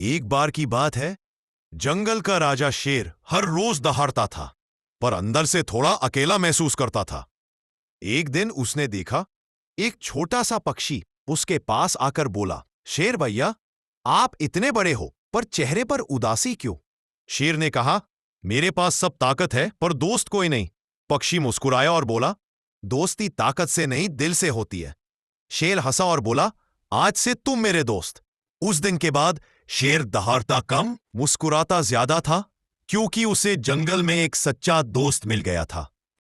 एक बार की बात है, जंगल का राजा शेर हर रोज दहाड़ता था, पर अंदर से थोड़ा अकेला महसूस करता था। एक दिन उसने देखा, एक छोटा सा पक्षी उसके पास आकर बोला, शेर भैया, आप इतने बड़े हो पर चेहरे पर उदासी क्यों? शेर ने कहा, मेरे पास सब ताकत है पर दोस्त कोई नहीं। पक्षी मुस्कुराया और बोला, दोस्ती ताकत से नहीं दिल से होती है। शेर हंसा और बोला, आज से तुम मेरे दोस्त। उस दिन के बाद शेर दहाड़ता कम, मुस्कुराता ज्यादा था, क्योंकि उसे जंगल में एक सच्चा दोस्त मिल गया था।